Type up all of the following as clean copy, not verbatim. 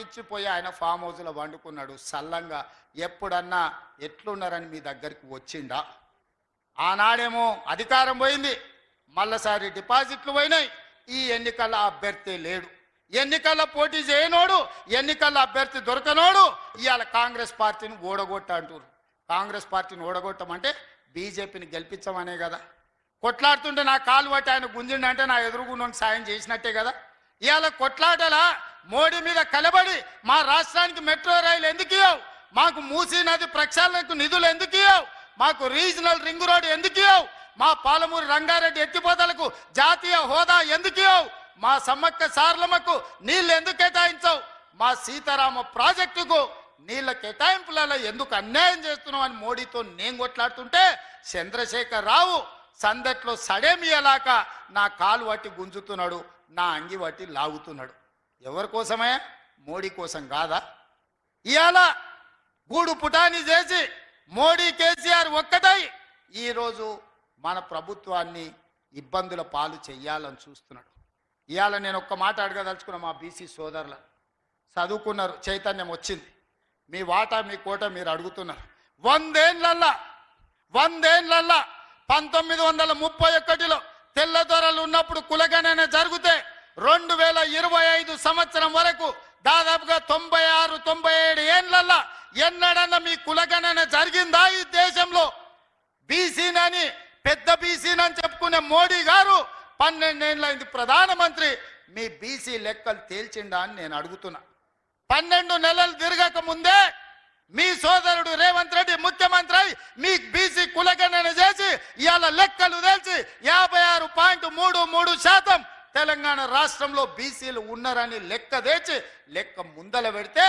ఇచ్చిపోయి ఆయన ఫామ్ హౌస్లో వండుకున్నాడు సల్లంగా. ఎప్పుడన్నా ఎట్లున్నారని మీ దగ్గరికి వచ్చిండా? ఆనాడేమో అధికారం పోయింది, మళ్ళసారి డిపాజిట్లు పోయినాయి. ఈ ఎన్నికల అభ్యర్థి లేడు, ఎన్నికల్లో పోటీ చేయనోడు, ఎన్నికల్లో అభ్యర్థి దొరకనోడు ఇవాళ కాంగ్రెస్ పార్టీని ఓడగొట్ట అంటారు. కాంగ్రెస్ పార్టీని ఓడగొట్టమంటే బీజేపీని గెలిపించమనే కదా. కొట్లాడుతుంటే నా కాలు పట్టి ఆయన గుంజిండంటే నా ఎదురుగుండోకి సాయం చేసినట్టే కదా. ఇవాళ కొట్లాటలా మోడీ మీద కలబడి మా రాష్ట్రానికి మెట్రో రైలు ఎందుకు ఇవ్వవు, మాకు మూసీ నది ప్రక్షాళనకు నిధులు ఎందుకు ఇవ్వవు, మాకు రీజనల్ రింగ్ రోడ్ ఎందుకు ఇవ్వవు, మా పాలమూరు రంగారెడ్డి ఎత్తిపోతలకు జాతీయ హోదా ఎందుకు ఇవ్వవు, మా సమ్మక్క సారలమ్మకు నీళ్లు ఎందుకు కేటాయించవు, మా సీతారామ ప్రాజెక్టుకు నీళ్ల కేటాయింపులలో ఎందుకు అన్యాయం చేస్తున్నావు అని మోడీతో నేను కొట్లాడుతుంటే చంద్రశేఖర్ రావు సందట్లో సడేమియలాక నా కాలు పట్టి గుంజుతున్నాడు, నా అంగి పట్టి లాగుతున్నాడు. ఎవరి కోసమే? మోడీ కోసం కాదా? ఇవాళ గూడు పుటాని చేసి మోడీ కేసీఆర్ ఒక్కటై ఈరోజు మన ప్రభుత్వాన్ని ఇబ్బందుల పాలు చెయ్యాలని చూస్తున్నాడు. ఇవాళ నేను ఒక్క మాట అడగదలుచుకున్నా, మా బీసీ సోదరుల చదువుకున్నారు, చైతన్యం వచ్చింది, మీ వాటా మీ కోట మీరు అడుగుతున్నారు. 100 ఏళ్లల్లా 1931లో తెల్లదొరలు ఉన్నప్పుడు కులగణన జరిగితే 2025 సంవత్సరం వరకు దాదాపుగా 96-97 ఏళ్లల్లా ఎన్నడన్నా మీ కులగణన జరిగిందా ఈ దేశంలో? బీసీనని పెద్ద బీసీనని చెప్పుకునే మోడీ గారు 12 ఏళ్ళైంది ప్రధానమంత్రి, మీ బీసీ లెక్కలు తేల్చిండా అని నేను అడుగుతున్నా. 12 నెలలు తిరగక ముందే మీ సోదరుడు రేవంత్ రెడ్డి ముఖ్యమంత్రి అయి మీ బీసీ కులగణన చేసి ఇవాళ లెక్కలు తేల్చి 56.33% తెలంగాణ రాష్ట్రంలో బీసీలు ఉన్నారని లెక్క తెచ్చి లెక్క ముందల పెడితే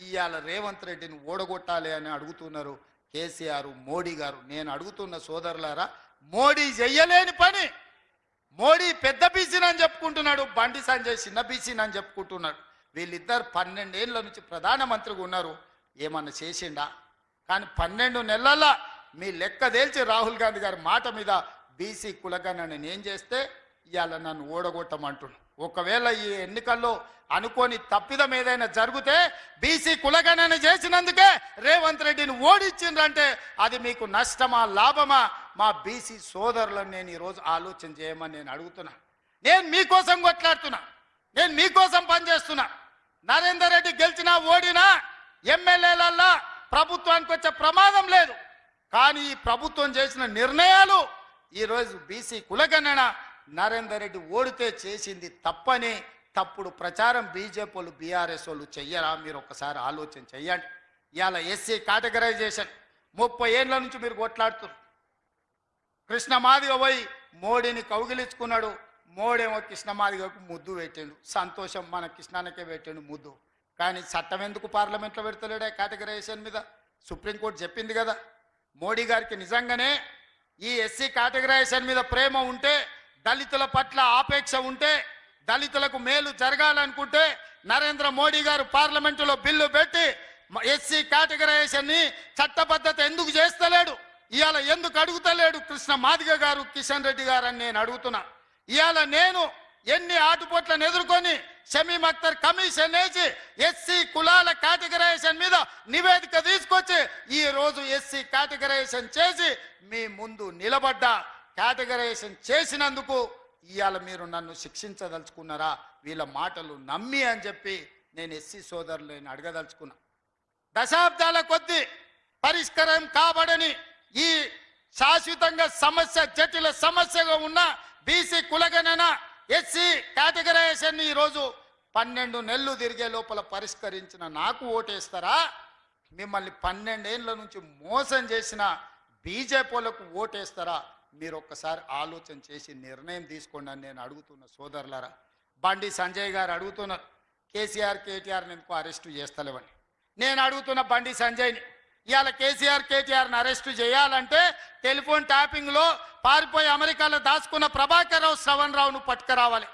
ఇవాళ రేవంత్ రెడ్డిని ఓడగొట్టాలి అని అడుగుతున్నారు కేసీఆర్ మోడీ గారు. నేను అడుగుతున్న సోదరులారా, మోడీ చెయ్యలేని పని, మోడీ పెద్ద బీసీనని చెప్పుకుంటున్నాడు, బండి సంజయ్ చిన్న బీసీనని చెప్పుకుంటున్నాడు. వీళ్ళిద్దరు 12 ఏళ్ళ నుంచి ప్రధానమంత్రిగా ఉన్నారు, ఏమన్నా చేసిండా? కానీ 12 నెలల్లో మీ లెక్క తేల్చి రాహుల్ గాంధీ గారి మాట మీద బీసీ కులగణన నేను చేస్తే ఇవాళ నన్ను ఓడగొట్టమంటున్నాను. ఒకవేళ ఈ ఎన్నికల్లో అనుకోని తప్పిదం ఏదైనా జరిగితే బీసీ కులగణన చేసినందుకే రేవంత్ రెడ్డిని ఓడించిండ్రంటే అది మీకు నష్టమా లాభమా? మా బీసీ సోదరులను నేను ఈరోజు ఆలోచన చేయమని నేను అడుగుతున్నా. నేను మీకోసం కొట్లాడుతున్నా, నేను మీకోసం పనిచేస్తున్నా. నరేందర్ రెడ్డి గెలిచినా ఓడినా ఎమ్మెల్యేలల్లా ప్రభుత్వానికి వచ్చే ప్రమాదం లేదు. కానీ ఈ ప్రభుత్వం చేసిన నిర్ణయాలు ఈరోజు బీసీ కులగణన నరేందర్ రెడ్డి ఓడితే చేసింది తప్పని తప్పుడు ప్రచారం బీజేపీ వాళ్ళు బీఆర్ఎస్ వాళ్ళు చెయ్యరా? మీరు ఒకసారి ఆలోచన చెయ్యండి. ఇవాళ ఎస్సీ కేటగరైజేషన్ 30 ఏళ్ళ నుంచి మీరు కొట్లాడుతున్నారు. కృష్ణమాదిగ పోయి మోడీని కౌగిలించుకున్నాడు, మోడేమో కృష్ణమాదిగకు ముద్దు పెట్టిండు, సంతోషం, మన కృష్ణానికే పెట్టిండు ముద్దు. కానీ చట్టం ఎందుకు పార్లమెంట్లో పెడతలేడే కేటగరైజేషన్ మీద? సుప్రీంకోర్టు చెప్పింది కదా. మోడీ గారికి నిజంగానే ఈ ఎస్సీ కేటగరైజేషన్ మీద ప్రేమ ఉంటే, దళితుల పట్ల ఆపేక్ష ఉంటే, దళితులకు మేలు జరగాలనుకుంటే నరేంద్ర మోడీ గారు పార్లమెంటులో బిల్లు పెట్టి ఎస్సీ కేటగరైజేషన్ని చట్టబద్ధత ఎందుకు చేస్తలేడు? ఇవాళ ఎందుకు అడుగుతలేడు కృష్ణ మాదిగ గారు, కిషన్ రెడ్డి గారు అని నేను అడుగుతున్నా. ఇవాళ నేను ఎన్ని ఆటుపోట్లను ఎదుర్కొని షమీమ్ అఖ్తర్ కమిషన్ వేసి ఎస్సీ కులాల కేటగరైజేషన్ మీద నివేదిక తీసుకొచ్చి ఈ రోజు ఎస్సీ కేటగరైజేషన్ చేసి మీ ముందు నిలబడ్డా. కేటగరైజేషన్ చేసినందుకు ఇవాళ మీరు నన్ను శిక్షించదలుచుకున్నారా? వీళ్ళ మాటలు నమ్మి అని చెప్పి నేను ఎస్సీ సోదరులను అడగదలుచుకున్నా. దశాబ్దాల కొద్దీ పరిష్కారం కాబడని ఈ శాశ్వతంగా సమస్య, జటిల సమస్యగా ఉన్న బీసీ కులగణన ఎస్సీ కేటగరైజేషన్ ఈరోజు 12 నెలలు తిరిగే లోపల పరిష్కరించిన నాకు ఓటేస్తారా? మిమ్మల్ని 12 ఏళ్ళ నుంచి మోసం చేసిన బీజేపీలకు ఓటేస్తారా? మీరు ఒక్కసారి ఆలోచన చేసి నిర్ణయం తీసుకోండి అని నేను అడుగుతున్న సోదరులారా. బండి సంజయ్ గారు అడుగుతున్నారు కేసీఆర్ కేటీఆర్ని ఎందుకు అరెస్టు చేస్తలేవని. నేను అడుగుతున్న బండి సంజయ్ని, ఇవాళ కేసీఆర్ కేటీఆర్ని అరెస్టు చేయాలంటే టెలిఫోన్ ట్యాపింగ్లో పారిపోయి అమెరికాలో దాచుకున్న ప్రభాకర్ రావు, శ్రవణ్ రావును పట్టుకురావాలి.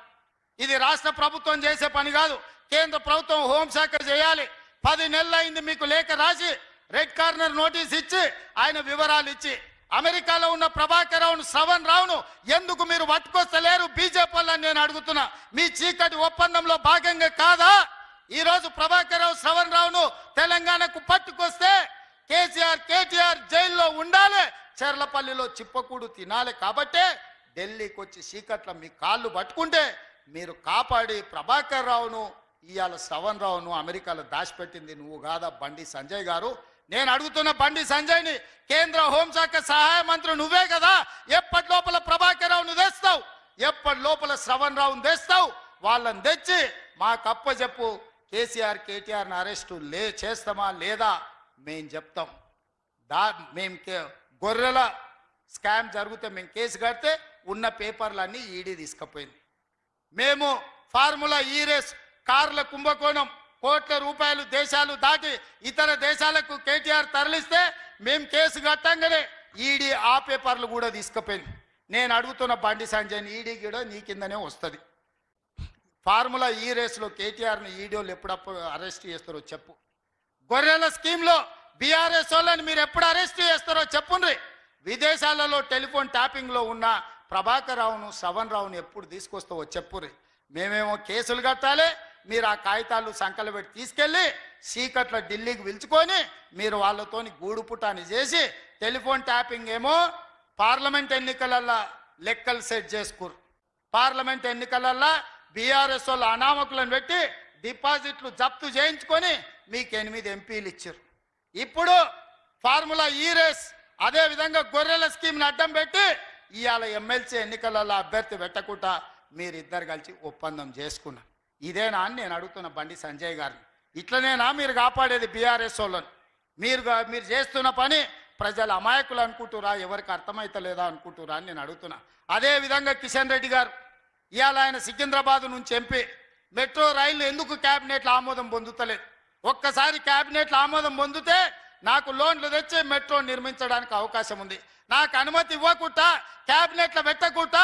ఇది రాష్ట్ర ప్రభుత్వం చేసే పని కాదు, కేంద్ర ప్రభుత్వం హోంశాఖ చేయాలి. 10 నెలలు అయింది మీకు లేఖ రాసి, రెడ్ కార్నర్ నోటీస్ ఇచ్చి, ఆయన వివరాలు ఇచ్చి, అమెరికాలో ఉన్న ప్రభాకర్ రావును, శ్రవణ్ రావును ఎందుకు మీరు పట్టుకొస్తలేరు బీజేపీ వాళ్ళని నేను అడుగుతున్నా. మీ చీకటి ఒప్పందంలో భాగంగా కాదా ఈరోజు ప్రభాకర్ రావు శ్రవణ్ రావును తెలంగాణకు పట్టుకొస్తే కేసీఆర్ కేటీఆర్ జైల్లో ఉండాలి, చెర్లపల్లిలో చిప్పకూడు తినాలి. కాబట్టే ఢిల్లీకి వచ్చి చీకట్ల మీ కాళ్ళు పట్టుకుంటే మీరు కాపాడి ప్రభాకర్ రావును ఇవాళ శ్రవణ్ రావును అమెరికాలో దాచిపెట్టింది నువ్వు కాదా బండి సంజయ్ గారు? నేను అడుగుతున్న బండి సంజయ్ని, కేంద్ర హోంశాఖ సహాయ మంత్రి నువ్వే కదా, ఎప్పటి లోపల ప్రభాకర్ రావును తెస్తావు, ఎప్పటి లోపల శ్రవణ్ రావును తెస్తావు? వాళ్ళని తెచ్చి మాకు అప్పచెప్పు. కేసీఆర్ కేటీఆర్ని అరెస్టు చేస్తామా లేదా మేం చెప్తాం. మేము గొర్రెల స్కామ్ జరిగితే మేము కేసు కడితే ఉన్న పేపర్లన్నీ ఈడీ తీసుకుపోయింది. మేము ఫార్ములా ఈ రేస్ కార్ల కుంభకోణం కోట్ల రూపాయలు దేశాలు దాటి ఇతర దేశాలకు కేటీఆర్ తరలిస్తే మేము కేసు కట్టంగానే ఈడీ ఆ పేపర్లు కూడా తీసుకుపోయింది. నేను అడుగుతున్న బండి సంజయ్ని, ఈడీ కూడా నీ కిందనే వస్తుంది. ఫార్ములా ఈ రేస్లో కేటీఆర్ని ఈడీలు ఎప్పుడప్పుడు అరెస్ట్ చేస్తారో చెప్పు. గొర్రెల స్కీమ్లో బీఆర్ఎస్ వాళ్ళని మీరు ఎప్పుడు అరెస్ట్ చేస్తారో చెప్పుండ్రి. విదేశాలలో టెలిఫోన్ ట్యాపింగ్లో ఉన్న ప్రభాకర్ రావును శ్రవణ్ రావును ఎప్పుడు తీసుకొస్తావో చెప్పుర్రి. మేమేమో కేసులు కట్టాలి, మీరు ఆ కాగితాలు సంకలు పెట్టి తీసుకెళ్ళి చీకట్ల ఢిల్లీకి పిలుచుకొని మీరు వాళ్ళతోని గూడుపుటాన్ని చేసి టెలిఫోన్ ట్యాపింగ్ ఏమో పార్లమెంట్ ఎన్నికలల్లో లెక్కలు సెట్ చేసుకురు. పార్లమెంట్ ఎన్నికలల్లో బీఆర్ఎస్ వాళ్ళు అనామకులను పెట్టి డిపాజిట్లు జప్తు చేయించుకొని మీకు 8 ఎంపీలు ఇచ్చారు. ఇప్పుడు ఫార్ములా ఈ రేస్ అదేవిధంగా గొర్రెల స్కీమ్ని అడ్డం పెట్టి ఇవాళ ఎమ్మెల్సీ ఎన్నికలలో అభ్యర్థి పెట్టకుండా మీరిద్దరు కలిసి ఒప్పందం చేసుకున్నారు. ఇదేనా అని నేను అడుగుతున్న బండి సంజయ్ గారిని. ఇట్లనేనా మీరు కాపాడేది బీఆర్ఎస్ వాళ్ళని? మీరు చేస్తున్న పని ప్రజల అమాయకులు అనుకుంటురా, ఎవరికి అర్థమైతలేదా అనుకుంటురా అని నేను అడుగుతున్నా. అదేవిధంగా కిషన్ రెడ్డి గారు ఇవాళ ఆయన సికింద్రాబాద్ నుంచి ఎంపీ. మెట్రో రైలు ఎందుకు క్యాబినెట్లో ఆమోదం పొందుతలేదు? ఒక్కసారి క్యాబినెట్లో ఆమోదం పొందితే నాకు లోన్లు తెచ్చి మెట్రో నిర్మించడానికి అవకాశం ఉంది. నాకు అనుమతి ఇవ్వకుండా క్యాబినెట్లో పెట్టకుండా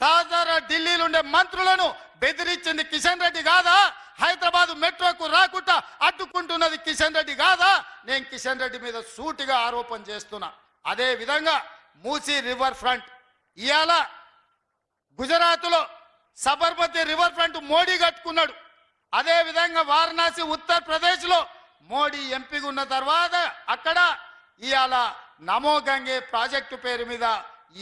తాజాగా ఢిల్లీలో ఉండే మంత్రులను బెదిరించింది కిషన్ రెడ్డి కాదా? హైదరాబాద్ మెట్రోకు రాకుండా అడ్డుకుంటున్నది కిషన్ రెడ్డి కాదా? నేను కిషన్ రెడ్డి మీద సూటిగా ఆరోపణ చేస్తున్నా. అదే విధంగా మూసీ రివర్ ఫ్రంట్ ఇవాళ గుజరాత్లో సబర్మతి రివర్ ఫ్రంట్ మోడీ కట్టుకున్నాడు. అదే విధంగా వారణాసి ఉత్తరప్రదేశ్లో మోడీ ఎంపీగా ఉన్న తర్వాత అక్కడ ఇవాళ నమో గంగే ప్రాజెక్టు పేరు మీద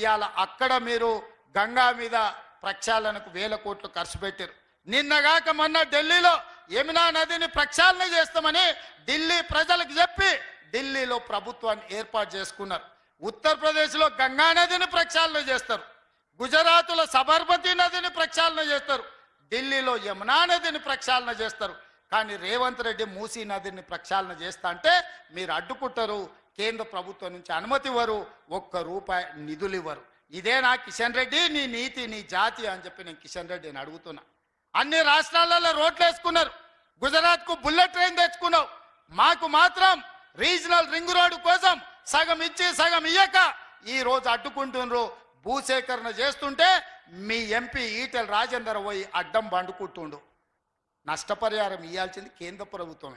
ఇవాళ అక్కడ మీరు గంగా మీద ప్రక్షాళనకు 1000 కోట్లు ఖర్చు పెట్టారు. నిన్నగాక మొన్న ఢిల్లీలో యమునా నదిని ప్రక్షాళన చేస్తామని ఢిల్లీ ప్రజలకు చెప్పి ఢిల్లీలో ప్రభుత్వాన్ని ఏర్పాటు చేసుకున్నారు. ఉత్తరప్రదేశ్లో గంగా నదిని ప్రక్షాళన చేస్తారు, గుజరాత్లో సబర్మతి నదిని ప్రక్షాళన చేస్తారు, ఢిల్లీలో యమునా నదిని ప్రక్షాళన చేస్తారు. కానీ రేవంత్ రెడ్డి మూసీ నదిని ప్రక్షాళన చేస్తా అంటే మీరు అడ్డుకుంటారు. కేంద్ర ప్రభుత్వం నుంచి అనుమతి ఇవ్వరు, ₹1 నిధులు ఇవ్వరు. ఇదేనా కిషన్ రెడ్డి నీ నీతి, నీ జాతి అని చెప్పి నేను కిషన్ రెడ్డిని అడుగుతున్నా. అన్ని రాష్ట్రాలలో రోడ్లు వేసుకున్నారు, గుజరాత్కు బుల్లెట్ ట్రైన్ తెచ్చుకున్నావు, మాకు మాత్రం రీజనల్ రింగ్ రోడ్డు కోసం సగం ఇచ్చి సగం ఇయ్యక ఈ రోజు అడ్డుకుంటున్నారు. భూసేకరణ చేస్తుంటే మీ ఎంపీ ఈటెల రాజేందర్ పోయి అడ్డం బండుకుంటుండు. నష్టపరిహారం ఇవ్వాల్సింది కేంద్ర ప్రభుత్వమే.